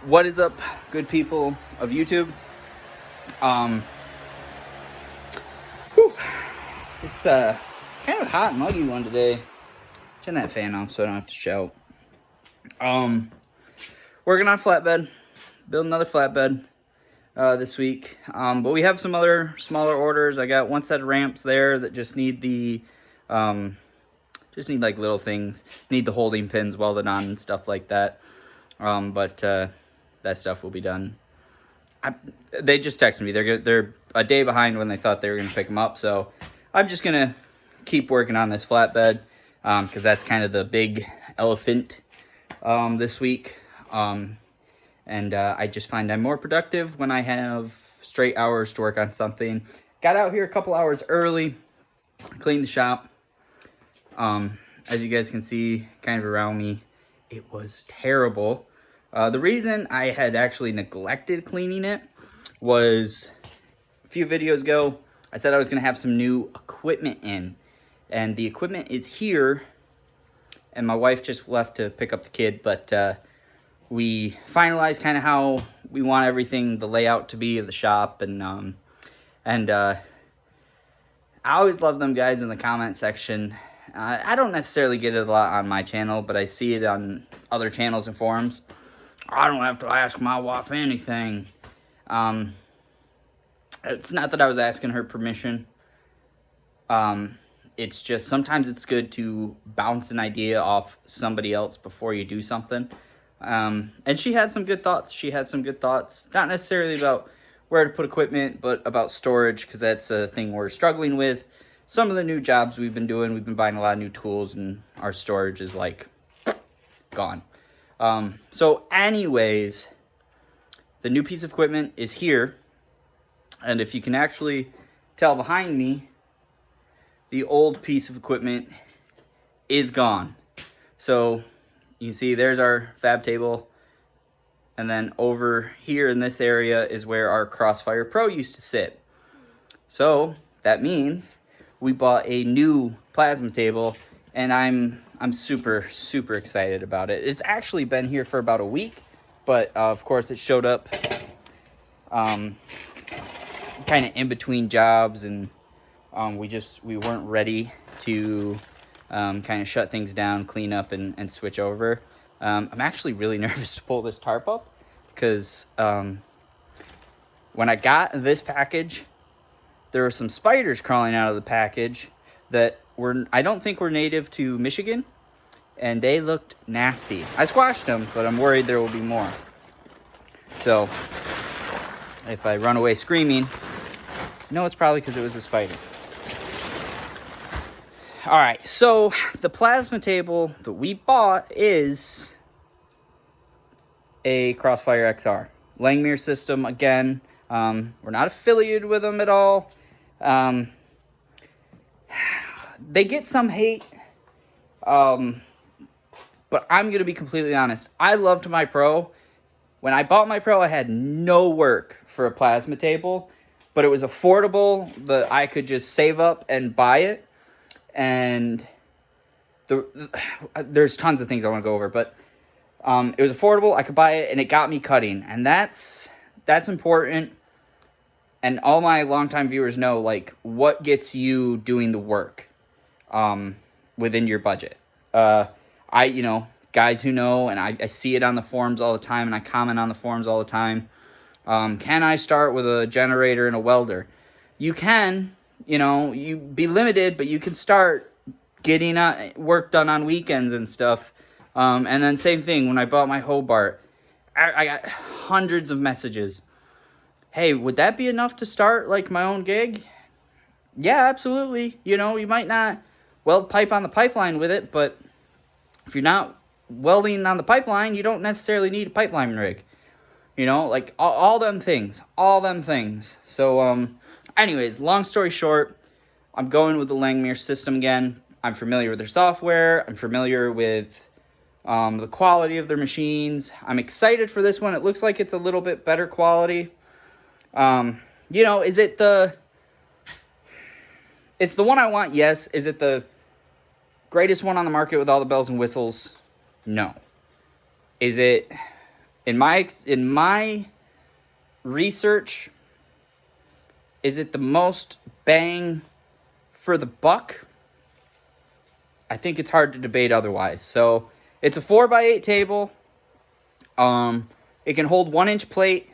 What is up, good people of YouTube? Um, whew, it's kind of a hot and muggy one today. Turn that fan off so I don't have to shout. Working on flatbed, build another flatbed this week. But we have some other smaller orders. I got one set of ramps there that just need the like little things. Need the holding pins welded on and stuff like that. But that stuff will be done. They just texted me. They're a day behind when they thought they were gonna pick them up. So I'm just gonna keep working on this flatbed because that's kind of the big elephant this week. And I just find I'm more productive when I have straight hours to work on something. Got out here a couple hours early, cleaned the shop. As you guys can see, kind of around me, it was terrible. The reason I had actually neglected cleaning it was a few videos ago, I said I was going to have some new equipment in. And the equipment is here. And my wife just left to pick up the kid. But we finalized kind of how we want everything, the layout to be of the shop. And I always love them guys in the comment section. I don't necessarily get it a lot on my channel, but I see it on other channels and forums. I don't have to ask my wife anything. It's not that I was asking her permission. It's just sometimes it's good to bounce an idea off somebody else before you do something. And she had some good thoughts. Not necessarily about where to put equipment, but about storage, because that's a thing we're struggling with. Some of the new jobs we've been doing, we've been buying a lot of new tools, and our storage is like gone. So anyways, the new piece of equipment is here. And if you can actually tell behind me, the old piece of equipment is gone. So you can see there's our fab table. And then over here in this area is where our CrossFire Pro used to sit. So that means we bought a new plasma table, and I'm super excited about it. It's actually been here for about a week, but of course it showed up kind of in between jobs, and we weren't ready to kind of shut things down, clean up, and switch over. I'm actually really nervous to pull this tarp up because when I got this package, there were some spiders crawling out of the package that I don't think were native to Michigan, and they looked nasty. I squashed them, but I'm worried there will be more. So if I run away screaming, no, it's probably because it was a spider. All right, so the plasma table that we bought is a CrossFire XR. Langmuir system, again. We're not affiliated with them at all. They get some hate, but I'm going to be completely honest. I loved my Pro. When I bought my Pro, I had no work for a plasma table, but it was affordable that I could just save up and buy it. And there's tons of things I want to go over, but it was affordable. I could buy it, and it got me cutting, and that's important. And all my longtime viewers know, like, what gets you doing the work within your budget. Guys who know, and I see it on the forums all the time, and I comment on the forums all the time. Can I start with a generator and a welder? You can, you be limited, but you can start getting work done on weekends and stuff. And then same thing, when I bought my Hobart, I got hundreds of messages. Hey, would that be enough to start, like, my own gig? Yeah, absolutely. You might not weld pipe on the pipeline with it, but if you're not welding on the pipeline, you don't necessarily need a pipeline rig. Like, all them things. So, anyways, long story short, I'm going with the Langmuir system again. I'm familiar with their software. I'm familiar with the quality of their machines. I'm excited for this one. It looks like it's a little bit better quality. Is it it's the one I want? Yes. Is it the greatest one on the market with all the bells and whistles? No. Is it In my research, is it the most bang for the buck? I think it's hard to debate otherwise. So it's a 4x8 table. It can hold 1-inch plate.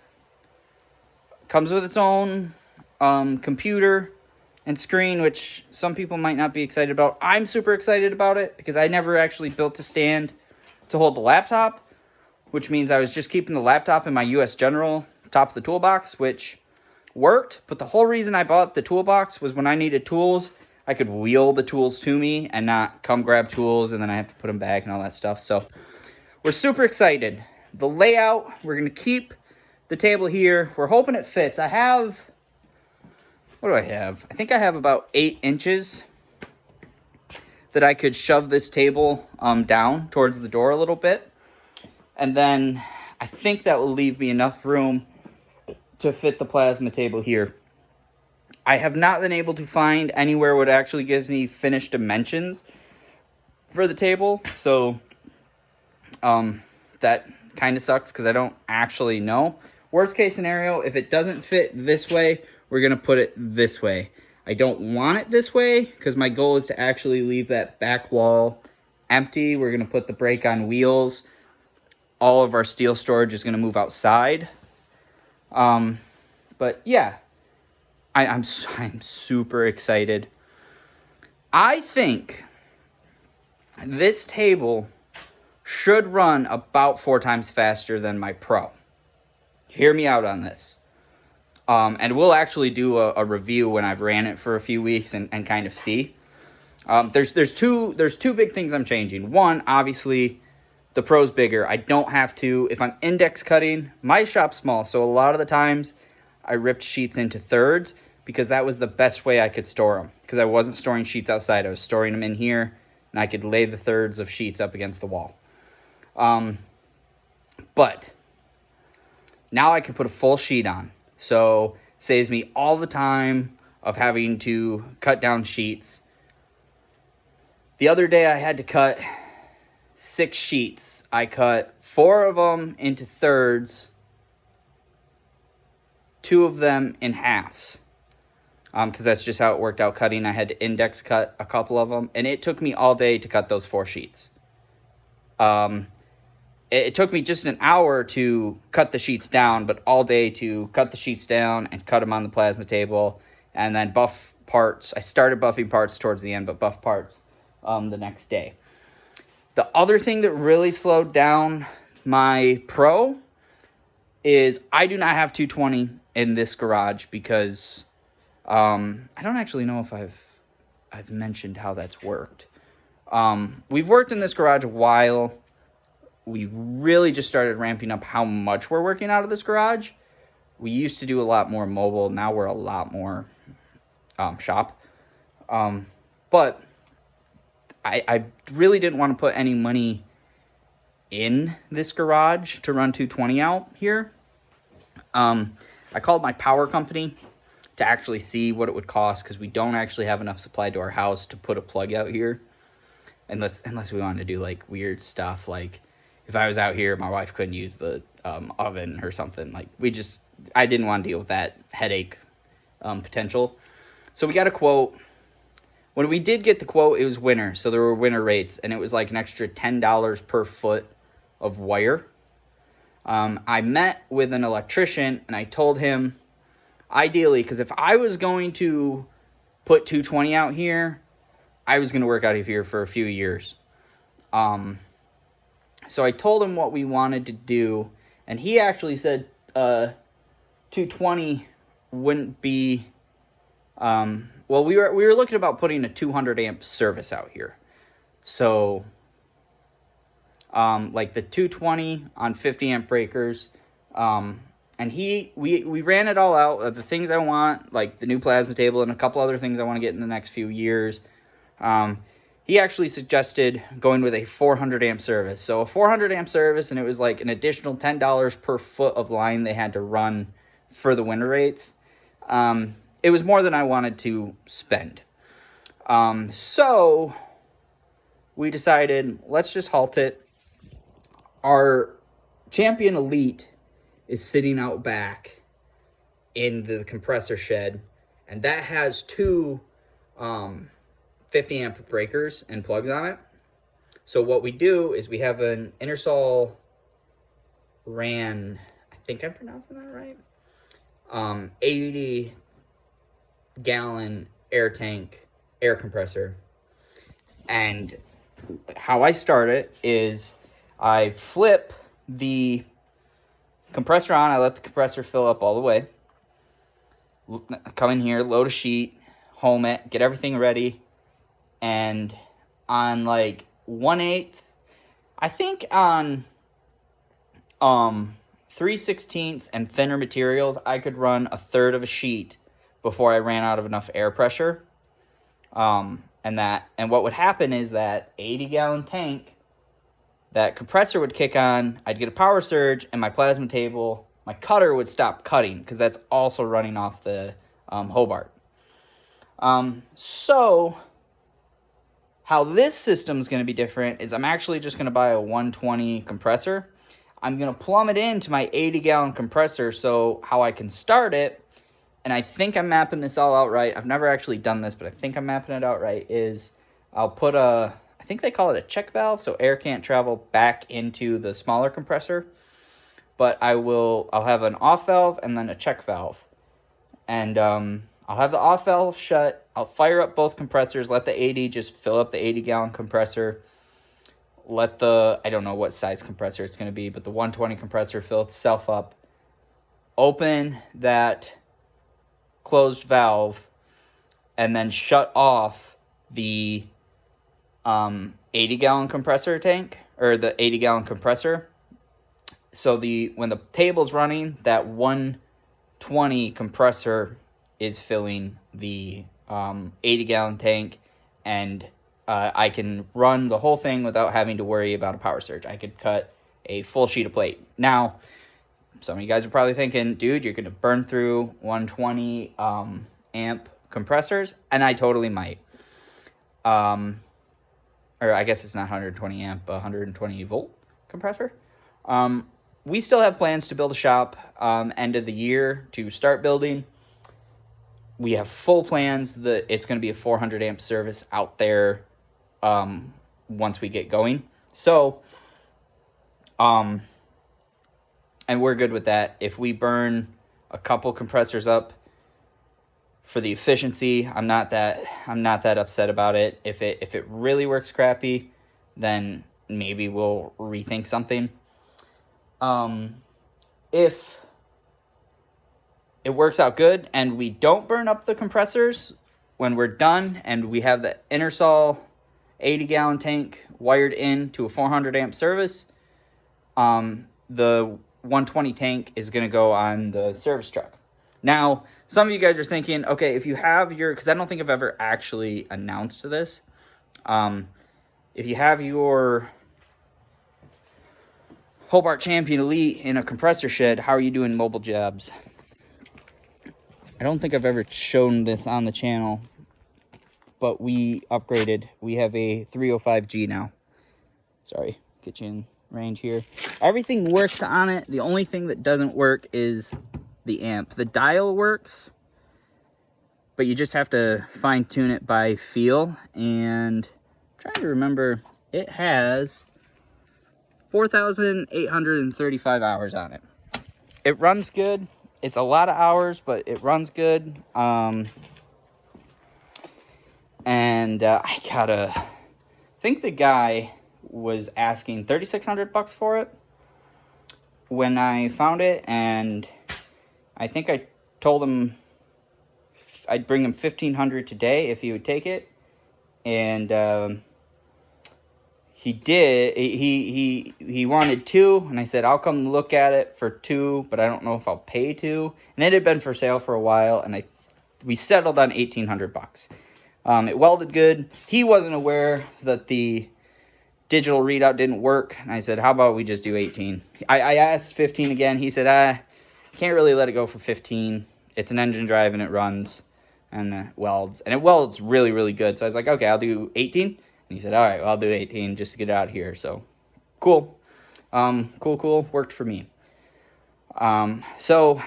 Comes with its own computer and screen, which some people might not be excited about. I'm super excited about it because I never actually built a stand to hold the laptop, which means I was just keeping the laptop in my US General top of the toolbox, which worked. But the whole reason I bought the toolbox was when I needed tools, I could wheel the tools to me and not come grab tools and then I have to put them back and all that stuff. So we're super excited. The layout, we're going to keep the table here. We're hoping it fits. I have, what do I have? I think I have about 8 inches that I could shove this table down towards the door a little bit. And then I think that will leave me enough room to fit the plasma table here. I have not been able to find anywhere what actually gives me finished dimensions for the table. So that kind of sucks because I don't actually know. Worst case scenario, if it doesn't fit this way, we're going to put it this way. I don't want it this way because my goal is to actually leave that back wall empty. We're going to put the brake on wheels. All of our steel storage is going to move outside. But yeah, I'm super excited. I think this table should run about 4 times faster than my Pro. Hear me out on this. And we'll actually do a review when I've ran it for a few weeks and kind of see. There's two big things I'm changing. One, obviously, the Pro's bigger. I don't have to, if I'm index cutting, my shop's small, so a lot of the times I ripped sheets into thirds because that was the best way I could store them. Because I wasn't storing sheets outside, I was storing them in here, and I could lay the thirds of sheets up against the wall. But now I can put a full sheet on. So saves me all the time of having to cut down sheets. The other day I had to cut 6 sheets. I cut 4 of them into thirds, 2 of them in halves. Because that's just how it worked out cutting. I had to index cut a couple of them, and it took me all day to cut those 4 sheets. It took me just an hour to cut the sheets down, but all day to cut the sheets down and cut them on the plasma table, and then buff parts. I started buffing parts towards the end, but buff parts the next day. The other thing that really slowed down my Pro is I do not have 220 in this garage because I don't actually know if I've mentioned how that's worked. We've worked in this garage a while. We really just started ramping up how much we're working out of this garage. We used to do a lot more mobile. Now we're a lot more shop. But I really didn't want to put any money in this garage to run 220 out here. I called my power company to actually see what it would cost because we don't actually have enough supply to our house to put a plug out here. Unless we wanted to do like weird stuff like if I was out here, my wife couldn't use the oven or something. Like I didn't want to deal with that headache potential. So we got a quote. When we did get the quote, it was winter. So there were winter rates, and it was like an extra $10 per foot of wire. I met with an electrician, and I told him, ideally, because if I was going to put 220 out here, I was going to work out of here for a few years. So I told him what we wanted to do, and he actually said 220 wouldn't be... well, we were looking about putting a 200 amp service out here. So, like the 220 on 50 amp breakers. And we ran it all out of the things I want, like the new plasma table and a couple other things I want to get in the next few years. He actually suggested going with a 400 amp service. So a 400 amp service, and it was like an additional $10 per foot of line they had to run for the winter rates. It was more than I wanted to spend. So we decided, let's just halt it. Our Champion Elite is sitting out back in the compressor shed, and that has two 50 amp breakers and plugs on it. So what we do is we have an Ingersoll Rand, I think I'm pronouncing that right, 80 gallon air tank air compressor. And how I start it is I flip the compressor on, I let the compressor fill up all the way, come in here, load a sheet, home it, get everything ready, and on like 1/8, I think on 3/16 and thinner materials, I could run 1/3 of a sheet before I ran out of enough air pressure. And what would happen is that 80-gallon tank, that compressor would kick on, I'd get a power surge, and my plasma table, my cutter would stop cutting because that's also running off the Hobart. So how this system is going to be different is I'm actually just going to buy a 120 compressor. I'm going to plumb it into my 80-gallon compressor, so how I can start it, and I think I'm mapping this all out right. I've never actually done this, but I think I'm mapping it out right, is I'll put I think they call it a check valve, so air can't travel back into the smaller compressor. But I'll have an off valve and then a check valve. And I'll have the off valve shut. I'll fire up both compressors, let the 80 just fill up the 80-gallon compressor. Let I don't know what size compressor it's going to be, but the 120 compressor fill itself up. Open that closed valve and then shut off the 80-gallon compressor tank, or the 80-gallon compressor. So when the table's running, that 120 compressor is filling the 80-gallon tank, and I can run the whole thing without having to worry about a power surge. I could cut a full sheet of plate. Now, some of you guys are probably thinking, dude, you're going to burn through 120 amp compressors, and I totally might. Or I guess it's not 120 amp, 120 volt compressor. We still have plans to build a shop end of the year to start building. We have full plans that it's going to be a 400 amp service out there once we get going. So, and we're good with that. If we burn a couple compressors up for the efficiency, I'm not that upset about it. If it really works crappy, then maybe we'll rethink something. If it works out good and we don't burn up the compressors when we're done, and we have the Ingersoll 80-gallon tank wired in to a 400 amp service, the 120 tank is going to go on the service truck. Now, some of you guys are thinking, okay, if you have because I don't think I've ever actually announced this. If you have your Hobart Champion Elite in a compressor shed, how are you doing mobile jobs? I don't think I've ever shown this on the channel, but we upgraded. We have a 305G now. Sorry, get you in range here. Everything works on it. The only thing that doesn't work is the amp. The dial works, but you just have to fine tune it by feel. And I'm trying to remember, it has 4,835 hours on it. It runs good. It's a lot of hours, but it runs good. And I think the guy was asking $3,600 for it when I found it, and I think I told him I'd bring him $1,500 today if he would take it, and he did. He wanted $2,000, and I said I'll come look at it for $2,000, but I don't know if I'll pay $2,000. And it had been for sale for a while, and we settled on $1,800. It welded good. He wasn't aware that the digital readout didn't work, and I said, how about we just do 18? I asked 15 again. He said, I can't really let it go for 15. It's an engine drive, and it runs and welds. And it welds really, really good. So I was like, okay, I'll do 18. And he said, all right, well, I'll do 18 just to get it out of here. So, cool. Cool. Worked for me. So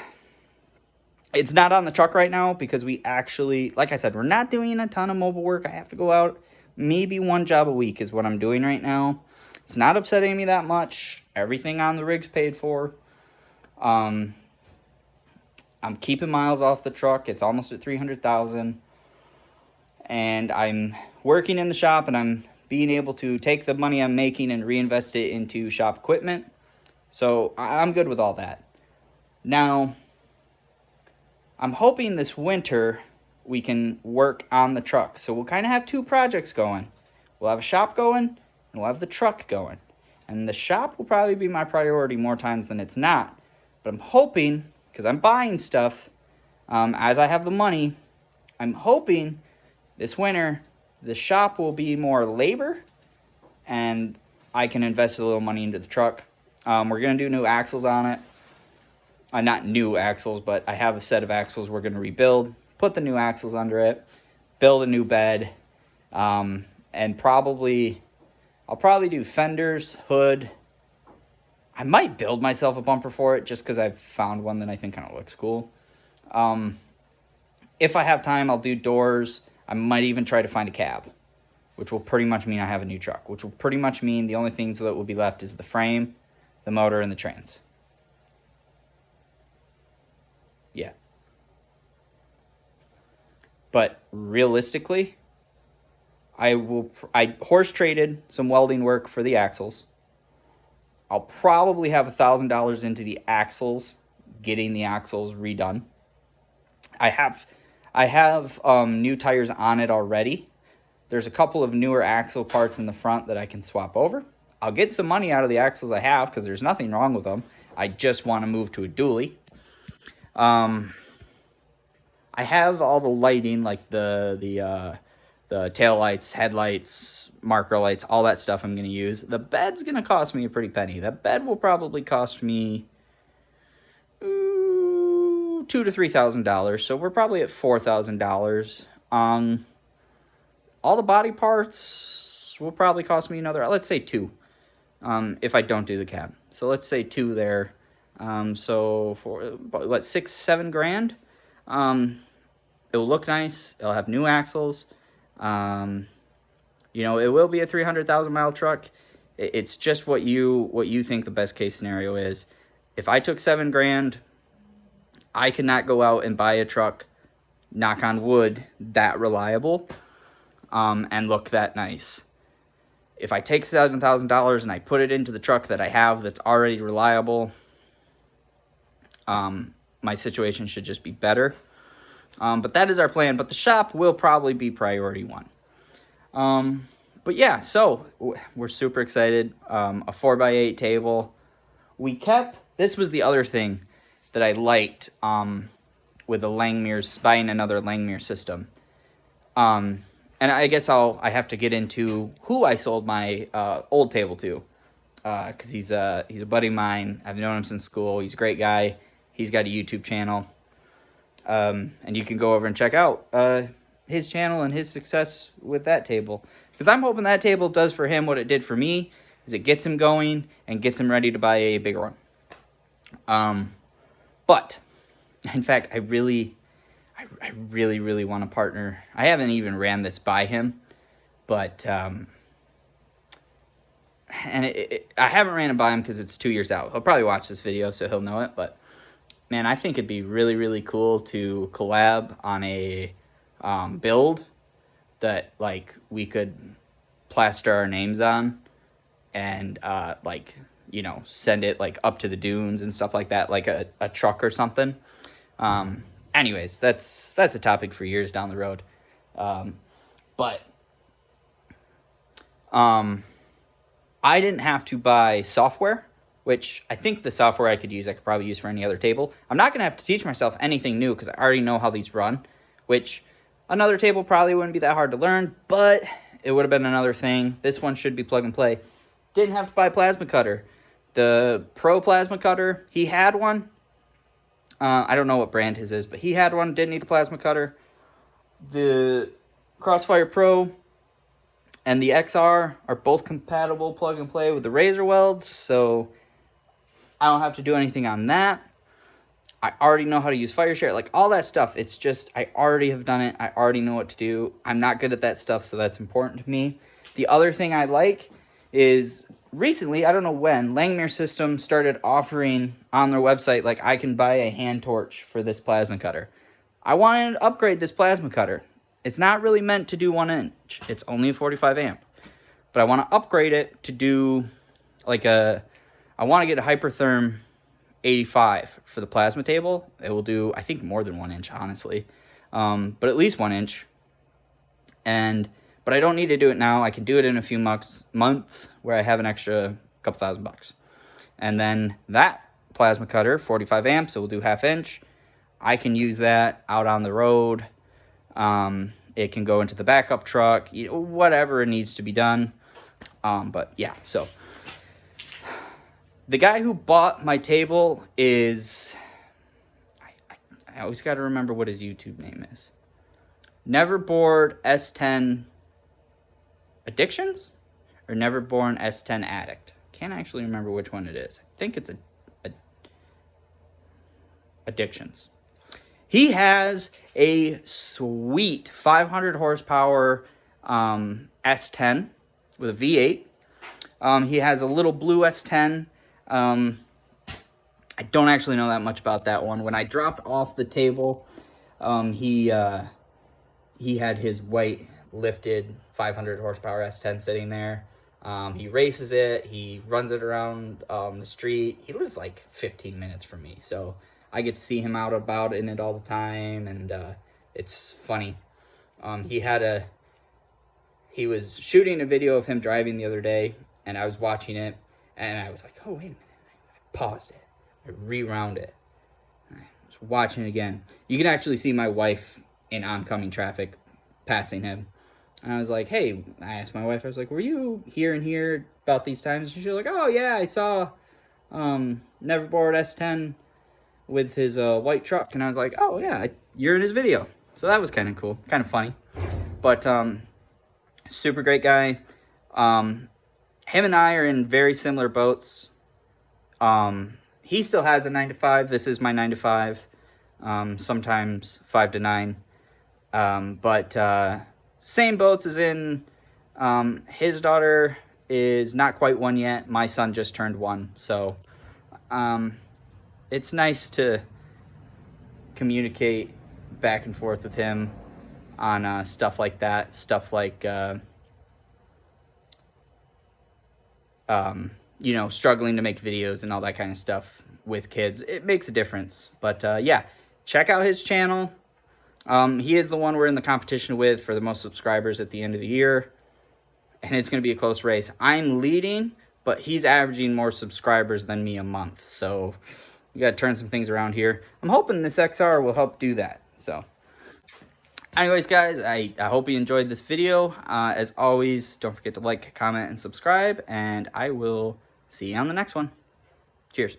it's not on the truck right now because we actually, like I said, we're not doing a ton of mobile work. I have to go out maybe one job a week is what I'm doing right now. It's not upsetting me that much. Everything on the rig's paid for. I'm keeping miles off the truck. It's almost at 300,000. And I'm working in the shop, and I'm being able to take the money I'm making and reinvest it into shop equipment. So I'm good with all that. Now, I'm hoping this winter we can work on the truck. So we'll kind of have two projects going. We'll have a shop going, and we'll have the truck going. And the shop will probably be my priority more times than it's not. But I'm hoping, because I'm buying stuff, as I have the money, I'm hoping this winter the shop will be more labor, and I can invest a little money into the truck. We're going to do new axles on it. Not new axles, but I have a set of axles we're going to rebuild, put the new axles under it, build a new bed, and I'll probably do fenders, hood. I might build myself a bumper for it just because I've found one that I think kind of looks cool. If I have time, I'll do doors. I might even try to find a cab, which will pretty much mean I have a new truck, which will pretty much mean the only things that will be left is the frame, the motor, and the trans. Yeah. But realistically, I horse traded some welding work for the axles. I'll probably have $1,000 into the axles, getting the axles redone. I have new tires on it already. There's a couple of newer axle parts in the front that I can swap over. I'll get some money out of the axles I have because there's nothing wrong with them. I just want to move to a dually. I have all the lighting, like the tail lights, headlights, marker lights, all that stuff I'm going to use. The bed's going to cost me a pretty penny. That bed will probably cost me $2,000 to $3,000. So we're probably at $4,000. All the body parts will probably cost me another, let's say $2, if I don't do the cab. So let's say $2 there. So for what, $6-7 grand. It'll look nice. It'll have new axles. You know, it will be a 300,000 mile truck. It's just what you think the best case scenario is. If I took $7 grand, I cannot go out and buy a truck, knock on wood, that reliable, and look that nice. If I take $7,000 and I put it into the truck that I have that's already reliable, my situation should just be better. But that is our plan. But the shop will probably be priority one. But yeah, so we're super excited. A 4x8 table. This was the other thing that I liked with the Langmuir's, buying another Langmuir system. And I guess I have to get into who I sold my old table to. Because he's a buddy of mine. I've known him since school. He's a great guy. He's got a YouTube channel. And you can go over and check out his channel and his success with that table. Because I'm hoping that table does for him what it did for me, is it gets him going and gets him ready to buy a bigger one. But, in fact, I really want to partner. I haven't even ran this by him, but, and I haven't ran it by him because it's 2 years out. He'll probably watch this video, so he'll know it, but man, I think it'd be really cool to collab on a build that, like, we could plaster our names on and, like, you know, send it, like, up to the dunes and stuff like that, like a truck or something. Anyways, that's a topic for years down the road. But I didn't have to buy software, which I think the software I could probably use for any other table. I'm not going to have to teach myself anything new because I already know how these run, which another table probably wouldn't be that hard to learn, but it would have been another thing. This one should be plug and play. Didn't have to buy a plasma cutter. The Pro plasma cutter, he had one. I don't know what brand his is, but he had one, didn't need a plasma cutter. The CrossFire Pro and the XR are both compatible plug and play with the razor welds, so I don't have to do anything on that. I already know how to use FireShare, like all that stuff. It's just, I already have done it. I already know what to do. I'm not good at that stuff, so that's important to me. The other thing I like is recently, I don't know when, Langmuir System started offering on their website, like I can buy a hand torch for this plasma cutter. I wanted to upgrade this plasma cutter. It's not really meant to do 1 inch. It's only a 45 amp. But I want to upgrade it to do like I want to get a Hypertherm 85 for the plasma table. It will do, I think, more than 1 inch, honestly. But at least 1 inch. But I don't need to do it now. I can do it in a few months where I have an extra couple $1,000. And then that plasma cutter, 45 amps, it will do 1/2 inch. I can use that out on the road. It can go into the backup truck, whatever needs to be done. But yeah, so the guy who bought my table is, I always got to remember what his YouTube name is. Neverboard S10 Addictions? Or Neverborn S10 Addict. Can't actually remember which one it is. I think it's a Addictions. He has a sweet 500 horsepower S10 with a V8. He has a little blue S10. I don't actually know that much about that one. When I dropped off the table, he had his white lifted 500 horsepower S10 sitting there. He races it. He runs it around the street. He lives like 15 minutes from me, so I get to see him out about in it all the time, and it's funny. He was shooting a video of him driving the other day, and I was watching it, and I was like, oh, wait a minute. I paused it. I rewound it. I was watching it again. You can actually see my wife in oncoming traffic passing him. And I was like, hey, I asked my wife, I was like, were you here and here about these times? And she was like, oh, yeah, I saw Neverboard S10 with his white truck. And I was like, oh, yeah, you're in his video. So that was kind of cool, kind of funny. But super great guy. Him and I are in very similar boats. He still has a 9 to 5. This is my 9 to 5. Sometimes 5 to 9. But same boats as in, his daughter is not quite 1 yet. My son just turned 1. So, it's nice to communicate back and forth with him on, stuff like that. Stuff like, struggling to make videos and all that kind of stuff with kids. It makes a difference. But, yeah, check out his channel. He is the one we're in the competition with for the most subscribers at the end of the year. And it's going to be a close race. I'm leading, but he's averaging more subscribers than me a month. So we got to turn some things around here. I'm hoping this XR will help do that. So anyways, guys, I hope you enjoyed this video. As always, don't forget to like, comment, and subscribe. And I will see you on the next one. Cheers.